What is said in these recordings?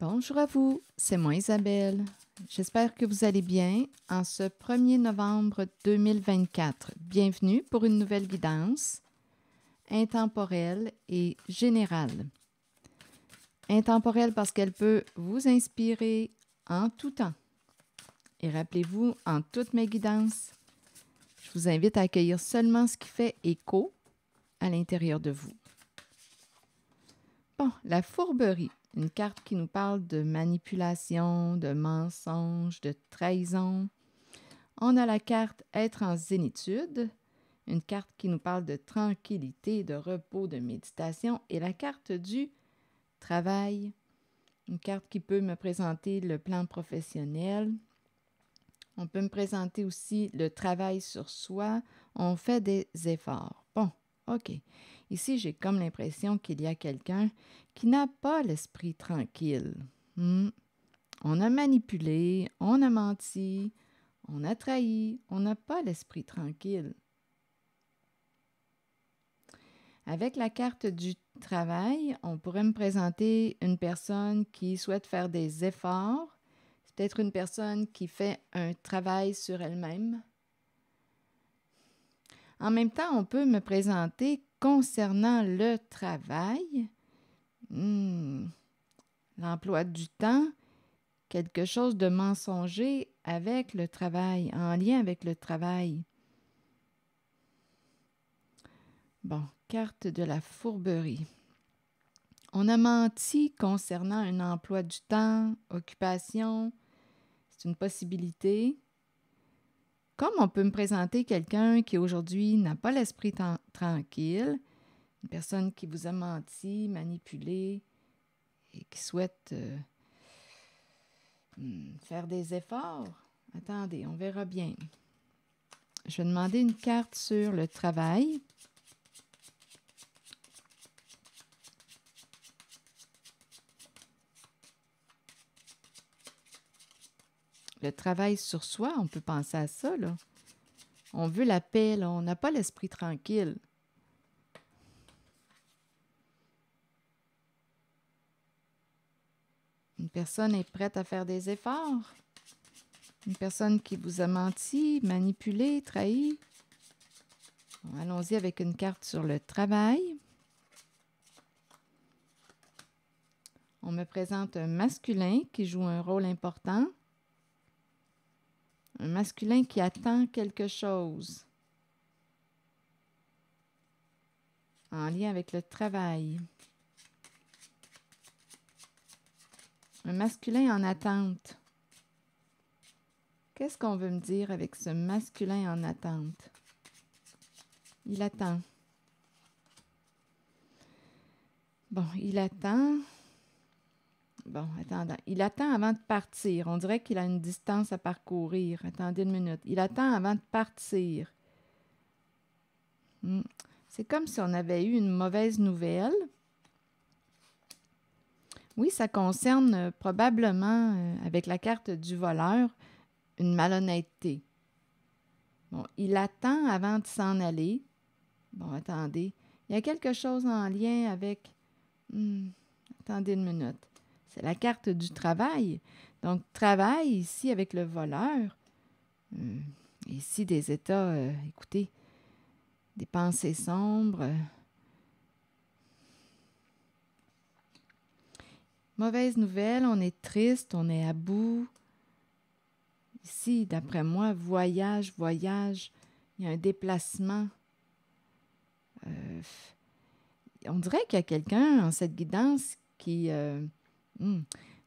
Bonjour à vous, c'est moi Isabelle. J'espère que vous allez bien en ce 1er novembre 2024. Bienvenue pour une nouvelle guidance intemporelle et générale. Intemporelle parce qu'elle peut vous inspirer en tout temps. Et rappelez-vous, en toutes mes guidances, je vous invite à accueillir seulement ce qui fait écho à l'intérieur de vous. Bon, la fourberie. Une carte qui nous parle de manipulation, de mensonge, de trahison. On a la carte être en zénitude, une carte qui nous parle de tranquillité, de repos, de méditation, et la carte du travail, une carte qui peut me présenter le plan professionnel. On peut me présenter aussi le travail sur soi. On fait des efforts. Bon, OK. Ici, j'ai comme l'impression qu'il y a quelqu'un qui n'a pas l'esprit tranquille. On a manipulé, on a menti, on a trahi, on n'a pas l'esprit tranquille. Avec la carte du travail, on pourrait me présenter une personne qui souhaite faire des efforts. C'est peut-être une personne qui fait un travail sur elle-même. En même temps, on peut me présenter concernant le travail, l'emploi du temps, quelque chose de mensonger avec le travail, en lien avec le travail. Bon, carte de la fourberie. On a menti concernant un emploi du temps, occupation, c'est une possibilité. Comme on peut me présenter quelqu'un qui aujourd'hui n'a pas l'esprit tranquille, une personne qui vous a menti, manipulé et qui souhaite faire des efforts. Attendez, on verra bien. Je vais demander une carte sur le travail. Le travail sur soi, on peut penser à ça, là. On veut la paix, là. On n'a pas l'esprit tranquille. Une personne est prête à faire des efforts. Une personne qui vous a menti, manipulé, trahi. Bon, allons-y avec une carte sur le travail. On me présente un masculin qui joue un rôle important. Un masculin qui attend quelque chose en lien avec le travail. Un masculin en attente. Qu'est-ce qu'on veut me dire avec ce masculin en attente? Il attend. Bon, il attend. Bon, attendez. Il attend avant de partir. On dirait qu'il a une distance à parcourir. Attendez une minute. Il attend avant de partir. C'est comme si on avait eu une mauvaise nouvelle. Oui, ça concerne probablement, avec la carte du voleur, une malhonnêteté. Bon, il attend avant de s'en aller. Bon, attendez. Il y a quelque chose en lien avec... attendez une minute. C'est la carte du travail. Donc, travail ici avec le voleur. Ici, des états, écoutez, des pensées sombres. Mauvaise nouvelle, on est triste, on est à bout. Ici, d'après moi, voyage. Il y a un déplacement. On dirait qu'il y a quelqu'un en cette guidance qui...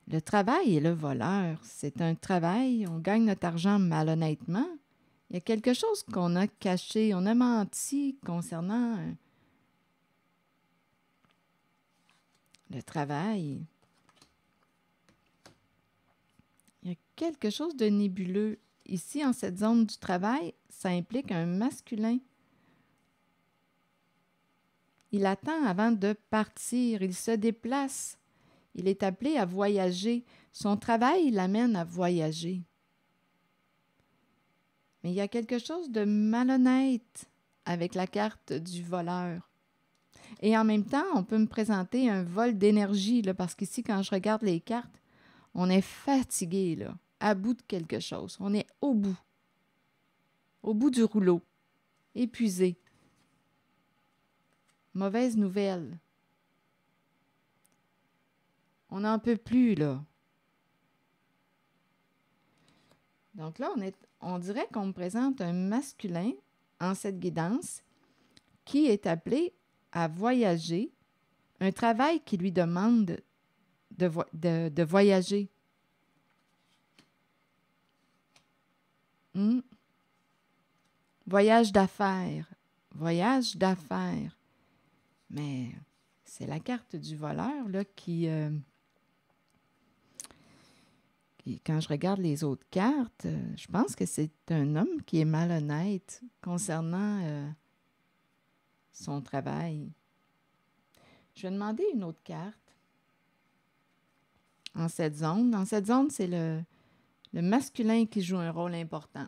le travail et le voleur, c'est un travail, on gagne notre argent malhonnêtement. Il y a quelque chose qu'on a caché, on a menti concernant le travail. Il y a quelque chose de nébuleux. Ici, en cette zone du travail, ça implique un masculin. Il attend avant de partir, il se déplace. Il est appelé à voyager. Son travail l'amène à voyager. Mais il y a quelque chose de malhonnête avec la carte du voleur. Et en même temps, on peut me présenter un vol d'énergie, là, parce qu'ici, quand je regarde les cartes, On est fatigué, là, à bout de quelque chose. On est au bout du rouleau, épuisé. Mauvaise nouvelle. On n'en peut plus, là. Donc là, on dirait qu'on me présente un masculin en cette guidance qui est appelé à voyager, un travail qui lui demande de voyager. Hmm? Voyage d'affaires. Voyage d'affaires. Mais c'est la carte du voleur là, qui, quand je regarde les autres cartes, je pense que c'est un homme qui est malhonnête concernant son travail. Je vais demander une autre carte en cette zone. Dans cette zone, c'est le masculin qui joue un rôle important.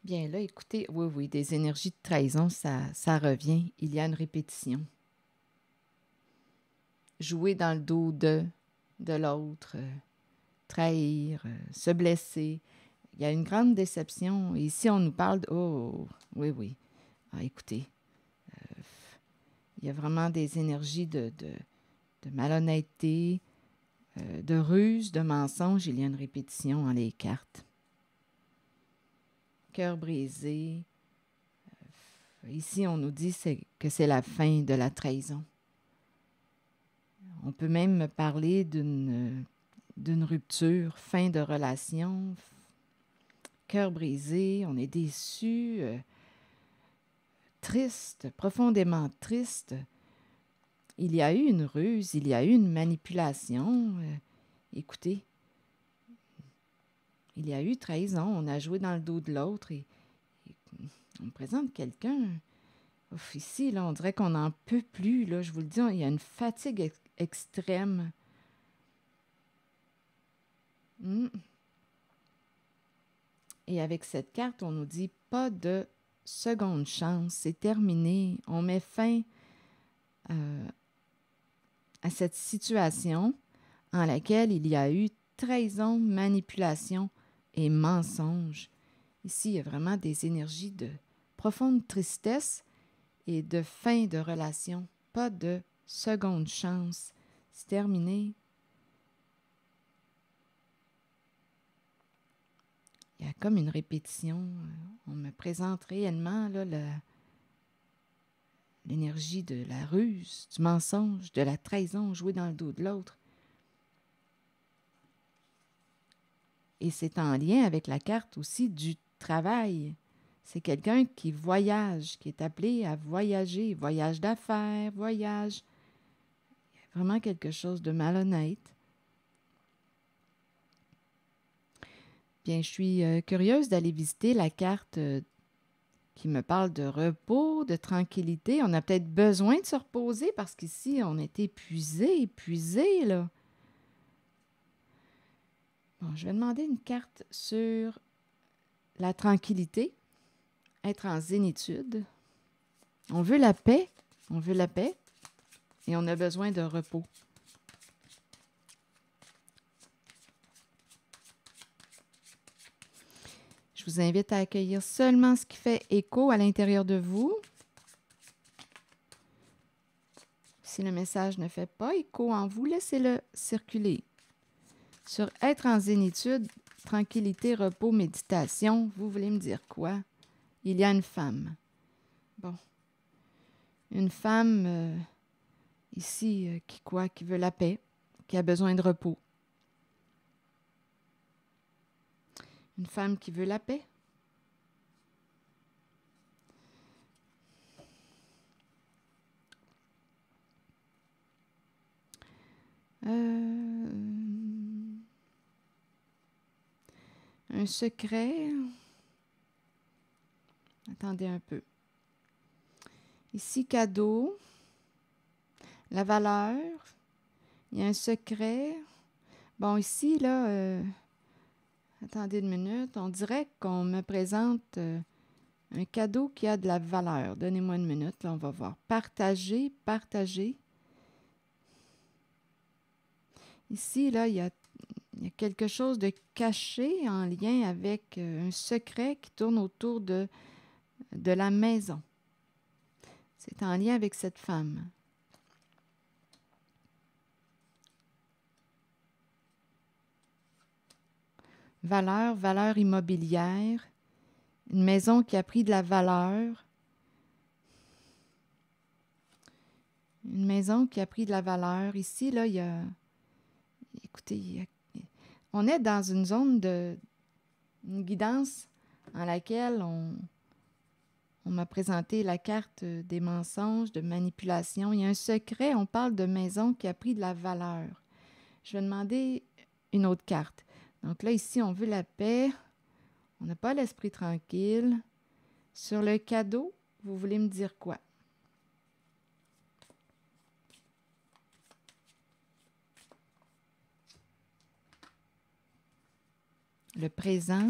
Bien là, écoutez, oui, des énergies de trahison, ça revient. Il y a une répétition. Jouer dans le dos de l'autre, trahir, se blesser. Il y a une grande déception. Et ici, on nous parle de... Oh, oui. Ah, écoutez, il y a vraiment des énergies de malhonnêteté, de ruse, de mensonge. Il y a une répétition dans les cartes. Cœur brisé. Ici, on nous dit que c'est la fin de la trahison. On peut même parler d'une rupture, fin de relation, cœur brisé, on est déçu, triste, profondément triste. Il y a eu une ruse, il y a eu une manipulation. Écoutez, il y a eu trahison, on a joué dans le dos de l'autre et on me présente quelqu'un. Ouf, ici, là, on dirait qu'on n'en peut plus. Là, je vous le dis, il y a une fatigue extrême. Et avec cette carte, on nous dit pas de seconde chance, c'est terminé. On met fin à cette situation en laquelle il y a eu trahison, manipulation et mensonge. Ici, il y a vraiment des énergies de profonde tristesse et de fin de relation. Pas de seconde chance. C'est terminé. Il y a comme une répétition. On me présente réellement là, l'énergie de la ruse, du mensonge, de la trahison jouée dans le dos de l'autre. Et c'est en lien avec la carte aussi du travail. C'est quelqu'un qui voyage, qui est appelé à voyager, voyage d'affaires, voyage. Il y a vraiment quelque chose de malhonnête. Bien, je suis curieuse d'aller visiter la carte qui me parle de repos, de tranquillité. On a peut-être besoin de se reposer parce qu'ici, on est épuisé, là. Bon, je vais demander une carte sur la tranquillité, être en zénitude. On veut la paix, et on a besoin de repos. Je vous invite à accueillir seulement ce qui fait écho à l'intérieur de vous. Si le message ne fait pas écho en vous, laissez-le circuler. Sur être en zénitude, tranquillité, repos, méditation, vous voulez me dire quoi? Il y a une femme. Bon. Une femme ici qui veut la paix, qui a besoin de repos. Une femme qui veut la paix. Un secret. Attendez un peu. Ici, cadeau, la valeur, il y a un secret. Bon, ici, là, attendez une minute, on dirait qu'on me présente un cadeau qui a de la valeur. Donnez-moi une minute, là, on va voir. Partager, partager. Ici, là, il y a quelque chose de caché en lien avec un secret qui tourne autour de la maison. C'est en lien avec cette femme. Valeur, valeur immobilière. Une maison qui a pris de la valeur. Une maison qui a pris de la valeur. Ici, là, il y a... Écoutez, on est dans une zone de... une guidance en laquelle on m'a présenté la carte des mensonges, de manipulation. Il y a un secret, on parle de maison qui a pris de la valeur. Je vais demander une autre carte. Donc là, ici, on veut la paix. On n'a pas l'esprit tranquille. Sur le cadeau, vous voulez me dire quoi? Le présent.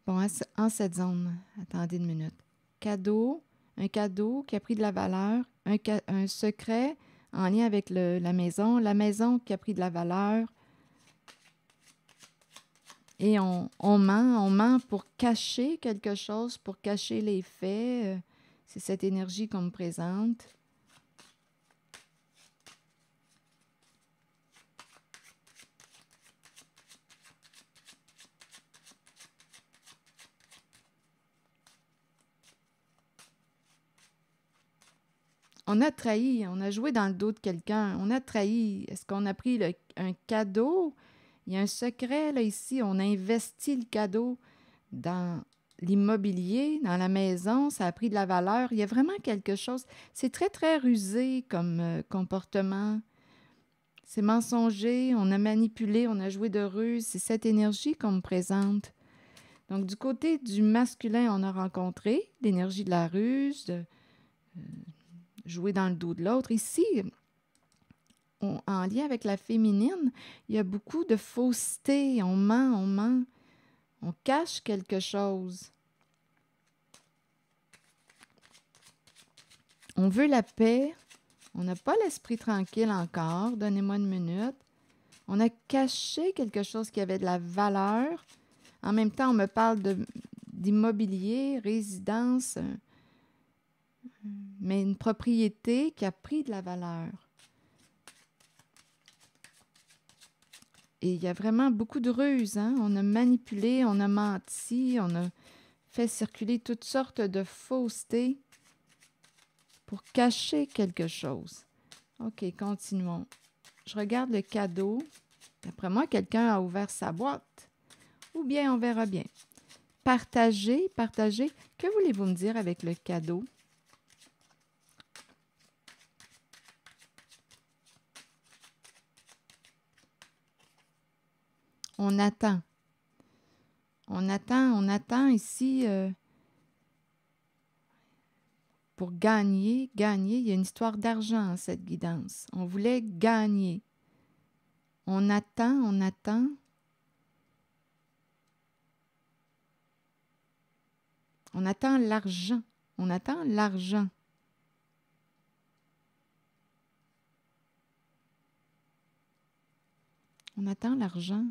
Bon, en cette zone, attendez une minute. Cadeau, un cadeau qui a pris de la valeur, un secret en lien avec la maison qui a pris de la valeur. Et on ment pour cacher quelque chose, pour cacher les faits. C'est cette énergie qu'on me présente. On a trahi, on a joué dans le dos de quelqu'un, on a trahi. Est-ce qu'on a pris un cadeau? Il y a un secret, là, ici. On a investi le cadeau dans l'immobilier, dans la maison. Ça a pris de la valeur. Il y a vraiment quelque chose. C'est très, très rusé comme comportement. C'est mensonger. On a manipulé, on a joué de ruse. C'est cette énergie qu'on me présente. Donc, du côté du masculin, on a rencontré l'énergie de la ruse, de jouer dans le dos de l'autre. Ici, en lien avec la féminine, il y a beaucoup de fausseté. On ment. On cache quelque chose. On veut la paix. On n'a pas l'esprit tranquille encore. Donnez-moi une minute. On a caché quelque chose qui avait de la valeur. En même temps, on me parle d'immobilier, résidence, mais une propriété qui a pris de la valeur. Et il y a vraiment beaucoup de ruses. Hein? On a manipulé, on a menti, on a fait circuler toutes sortes de faussetés pour cacher quelque chose. OK, continuons. Je regarde le cadeau. D'après moi, quelqu'un a ouvert sa boîte. Ou bien on verra bien. Partager, partager. Que voulez-vous me dire avec le cadeau? On attend. On attend ici pour gagner. Gagner, il y a une histoire d'argent en cette guidance. On voulait gagner. On attend, on attend. On attend l'argent. On attend l'argent. On attend l'argent.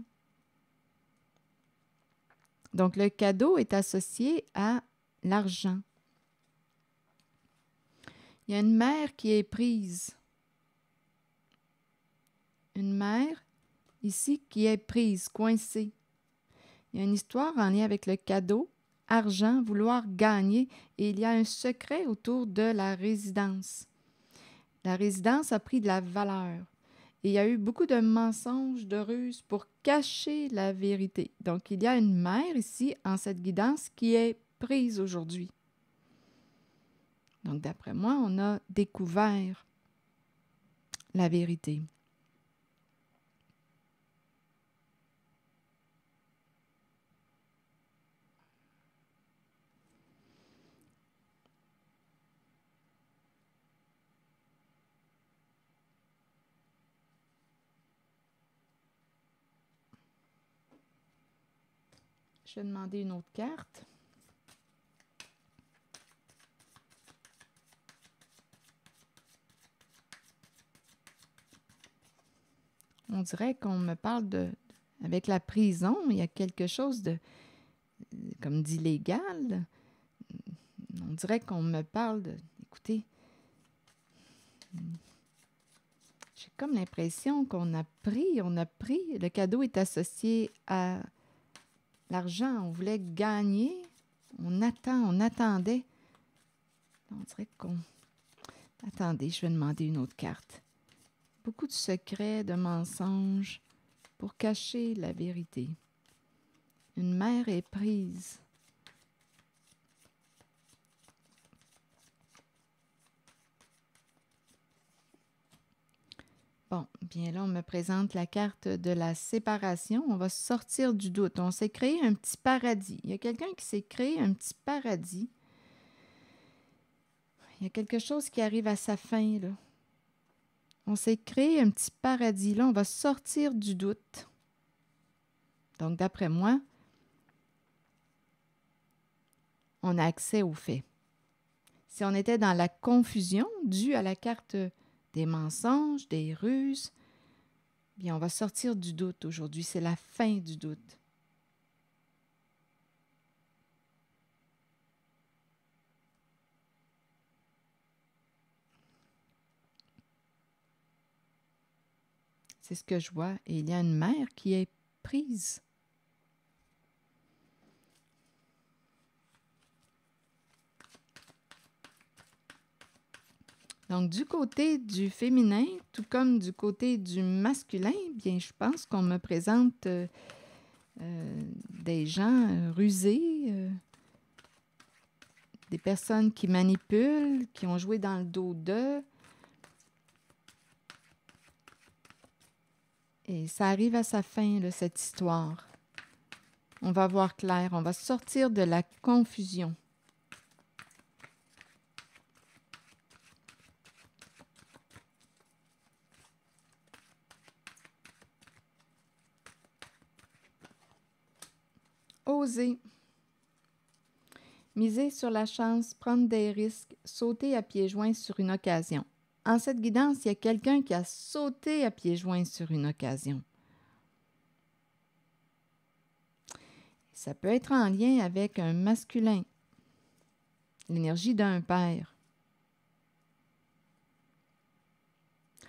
Donc, le cadeau est associé à l'argent. Il y a une mère qui est prise. Une mère, ici, qui est prise, coincée. Il y a une histoire en lien avec le cadeau, argent, vouloir gagner, et il y a un secret autour de la résidence. La résidence a pris de la valeur. Et il y a eu beaucoup de mensonges, de ruses pour cacher la vérité. Donc, il y a une mère ici, en cette guidance, qui est prise aujourd'hui. Donc, d'après moi, on a découvert la vérité. Je vais demander une autre carte. On dirait qu'on me parle de... Avec la prison, il y a quelque chose de... comme d'illégal. On dirait qu'on me parle de... Écoutez, j'ai comme l'impression qu'on a pris, le cadeau est associé à l'argent, on voulait gagner, on attendait. On dirait qu'on... Attendez, je vais demander une autre carte. Beaucoup de secrets, de mensonges pour cacher la vérité. Une mère est prise. Bon, bien là, on me présente la carte de la séparation. On va sortir du doute. On s'est créé un petit paradis. Il y a quelqu'un qui s'est créé un petit paradis. Il y a quelque chose qui arrive à sa fin, là. On s'est créé un petit paradis. Là, on va sortir du doute. Donc, d'après moi, on a accès aux faits. Si on était dans la confusion due à la carte des mensonges, des ruses, bien, on va sortir du doute aujourd'hui. C'est la fin du doute. C'est ce que je vois. Et il y a une mère qui est prise. Donc, du côté du féminin, tout comme du côté du masculin, bien, je pense qu'on me présente des gens rusés, des personnes qui manipulent, qui ont joué dans le dos d'eux. Et ça arrive à sa fin, là, cette histoire. On va voir clair, on va sortir de la confusion. Oser. Miser sur la chance, prendre des risques, sauter à pieds joints sur une occasion. En cette guidance, il y a quelqu'un qui a sauté à pieds joints sur une occasion. Ça peut être en lien avec un masculin, l'énergie d'un père.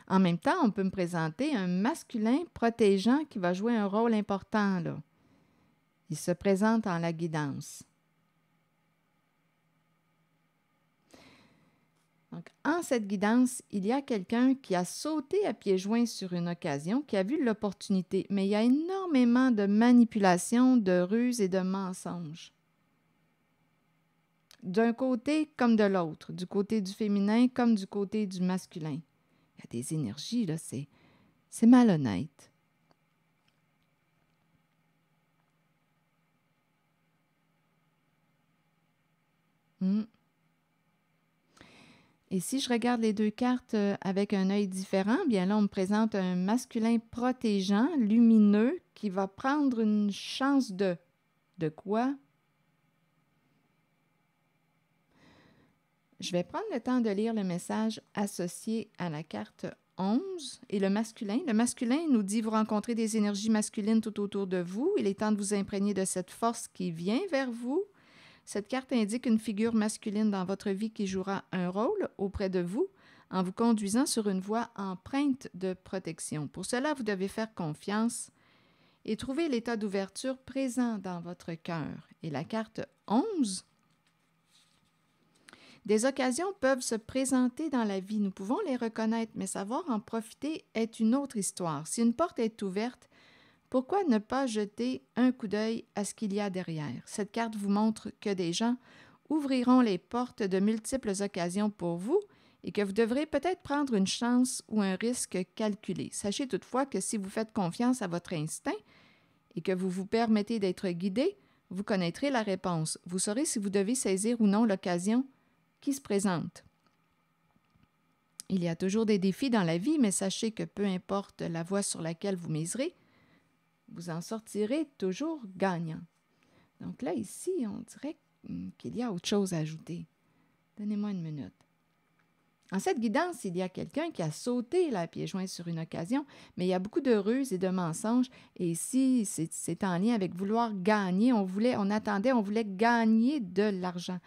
En même temps, on peut me présenter un masculin protégeant qui va jouer un rôle important, là. Il se présente en la guidance. Donc, en cette guidance, il y a quelqu'un qui a sauté à pieds joints sur une occasion, qui a vu l'opportunité, mais il y a énormément de manipulation, de ruses et de mensonges. D'un côté comme de l'autre, du côté du féminin comme du côté du masculin. Il y a des énergies, là, c'est malhonnête. Et si je regarde les deux cartes avec un œil différent, bien là, on me présente un masculin protégeant, lumineux, qui va prendre une chance de... De quoi? Je vais prendre le temps de lire le message associé à la carte 11 et le masculin. Le masculin nous dit « Vous rencontrez des énergies masculines tout autour de vous. Il est temps de vous imprégner de cette force qui vient vers vous. » Cette carte indique une figure masculine dans votre vie qui jouera un rôle auprès de vous en vous conduisant sur une voie empreinte de protection. Pour cela, vous devez faire confiance et trouver l'état d'ouverture présent dans votre cœur. Et la carte 11, des occasions peuvent se présenter dans la vie. Nous pouvons les reconnaître, mais savoir en profiter est une autre histoire. Si une porte est ouverte, pourquoi ne pas jeter un coup d'œil à ce qu'il y a derrière? Cette carte vous montre que des gens ouvriront les portes de multiples occasions pour vous et que vous devrez peut-être prendre une chance ou un risque calculé. Sachez toutefois que si vous faites confiance à votre instinct et que vous vous permettez d'être guidé, vous connaîtrez la réponse. Vous saurez si vous devez saisir ou non l'occasion qui se présente. Il y a toujours des défis dans la vie, mais sachez que peu importe la voie sur laquelle vous miserez, vous en sortirez toujours gagnant. Donc là, ici, on dirait qu'il y a autre chose à ajouter. Donnez-moi une minute. En cette guidance, il y a quelqu'un qui a sauté la pieds joints sur une occasion, mais il y a beaucoup de ruses et de mensonges. Et ici, c'est en lien avec vouloir gagner. On voulait gagner de l'argent.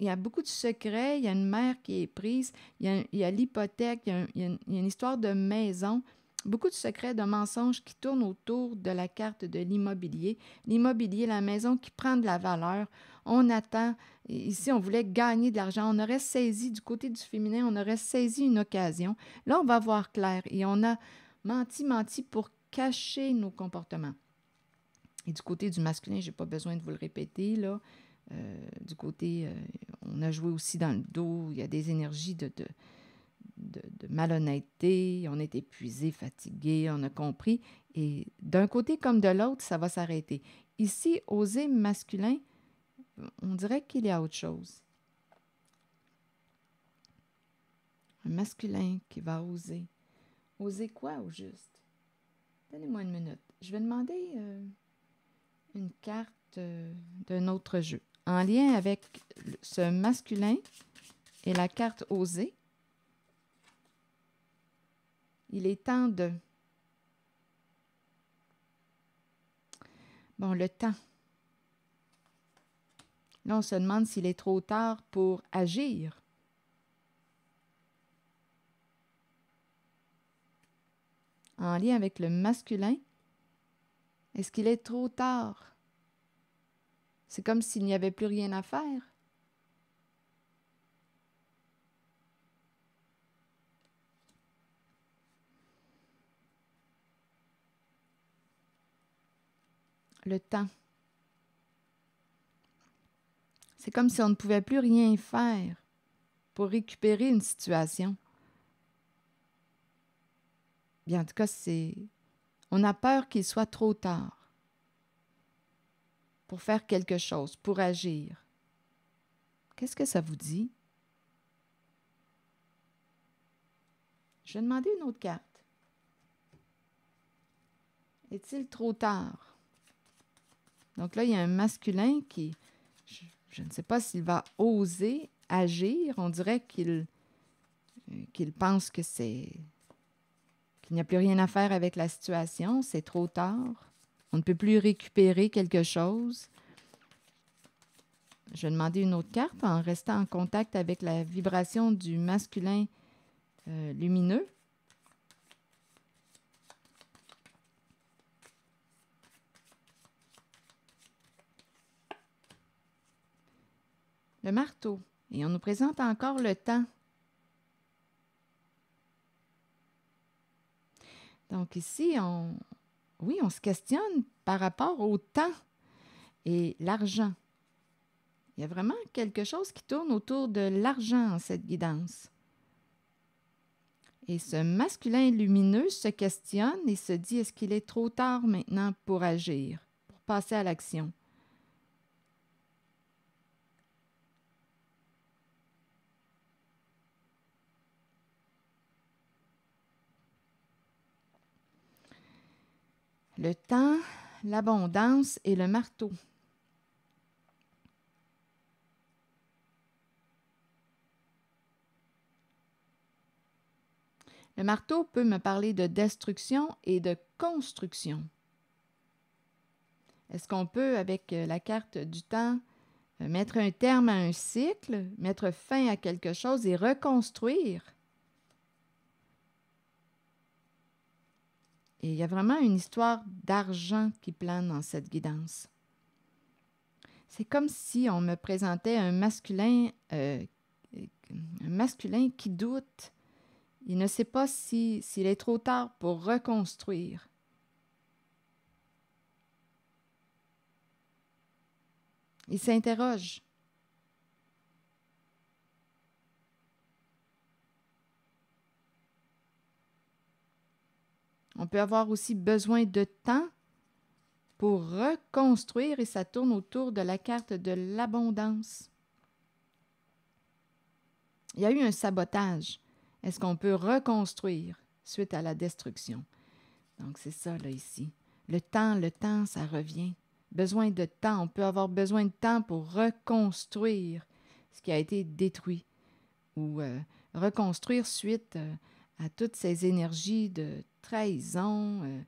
Il y a beaucoup de secrets. Il y a une mère qui est prise. Il y a l'hypothèque. Il y a une histoire de maison. Beaucoup de secrets, de mensonges qui tournent autour de la carte de l'immobilier. L'immobilier, la maison qui prend de la valeur. On attend. Ici, on voulait gagner de l'argent. On aurait saisi, du côté du féminin, on aurait saisi une occasion. Là, on va voir clair. Et on a menti pour cacher nos comportements. Et du côté du masculin, je n'ai pas besoin de vous le répéter, là. Du côté, on a joué aussi dans le dos. Il y a des énergies de malhonnêteté. On est épuisé, fatigué, on a compris. Et d'un côté comme de l'autre, ça va s'arrêter. Ici, oser masculin, on dirait qu'il y a autre chose. Un masculin qui va oser. Oser quoi au juste? Donnez-moi une minute. Je vais demander une carte d'un autre jeu. En lien avec ce masculin et la carte oser, il est temps de... Bon, le temps. Là, on se demande s'il est trop tard pour agir. En lien avec le masculin, est-ce qu'il est trop tard? C'est comme s'il n'y avait plus rien à faire. Le temps. C'est comme si on ne pouvait plus rien faire pour récupérer une situation. Bien, en tout cas, on a peur qu'il soit trop tard pour faire quelque chose, pour agir. Qu'est-ce que ça vous dit? Je vais demander une autre carte. Est-il trop tard? Donc là, il y a un masculin qui, je ne sais pas s'il va oser agir. On dirait qu'il pense qu'il n'y a plus rien à faire avec la situation. C'est trop tard. On ne peut plus récupérer quelque chose. Je vais demander une autre carte en restant en contact avec la vibration du masculin lumineux. Le marteau. Et on nous présente encore le temps. Donc ici, on se questionne par rapport au temps et l'argent. Il y a vraiment quelque chose qui tourne autour de l'argent en cette guidance. Et ce masculin lumineux se questionne et se dit, est-ce qu'il est trop tard maintenant pour agir, pour passer à l'action? Le temps, l'abondance et le marteau. Le marteau peut me parler de destruction et de construction. Est-ce qu'on peut, avec la carte du temps, mettre un terme à un cycle, mettre fin à quelque chose et reconstruire? Et il y a vraiment une histoire d'argent qui plane dans cette guidance. C'est comme si on me présentait un masculin qui doute. Il ne sait pas s'il est trop tard pour reconstruire. Il s'interroge. On peut avoir aussi besoin de temps pour reconstruire et ça tourne autour de la carte de l'abondance. Il y a eu un sabotage. Est-ce qu'on peut reconstruire suite à la destruction? Donc, c'est ça, là, ici. Le temps, ça revient. besoin de temps. On peut avoir besoin de temps pour reconstruire ce qui a été détruit ou reconstruire suite à toutes ces énergies de trahison,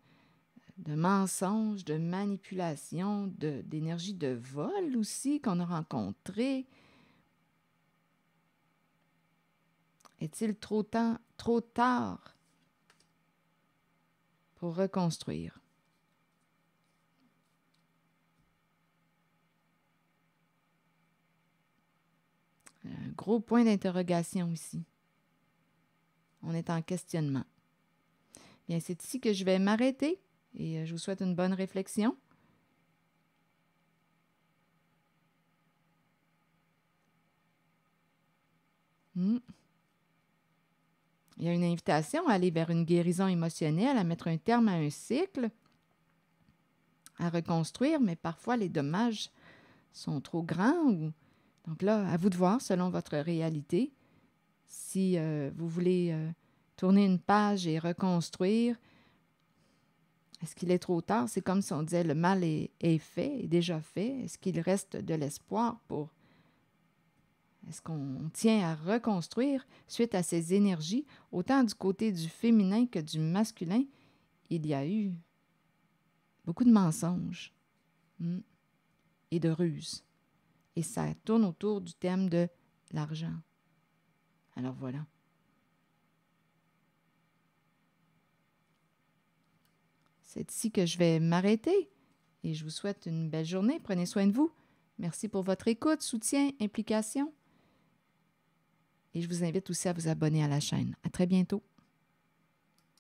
de mensonges, de manipulation, d'énergie de vol aussi qu'on a rencontré. Est-il trop tard pour reconstruire? Un gros point d'interrogation ici. On est en questionnement. Bien, c'est ici que je vais m'arrêter et je vous souhaite une bonne réflexion. Il y a une invitation à aller vers une guérison émotionnelle, à mettre un terme à un cycle, à reconstruire, mais parfois les dommages sont trop grands. Donc là, à vous de voir selon votre réalité. Si vous voulez tourner une page et reconstruire, est-ce qu'il est trop tard? C'est comme si on disait le mal est fait, est déjà fait. Est-ce qu'il reste de l'espoir pour... Est-ce qu'on tient à reconstruire suite à ces énergies? Autant du côté du féminin que du masculin, il y a eu beaucoup de mensonges et de ruses. Et ça tourne autour du thème de l'argent. Alors voilà. C'est ici que je vais m'arrêter et je vous souhaite une belle journée. Prenez soin de vous. Merci pour votre écoute, soutien, implication. Et je vous invite aussi à vous abonner à la chaîne. À très bientôt.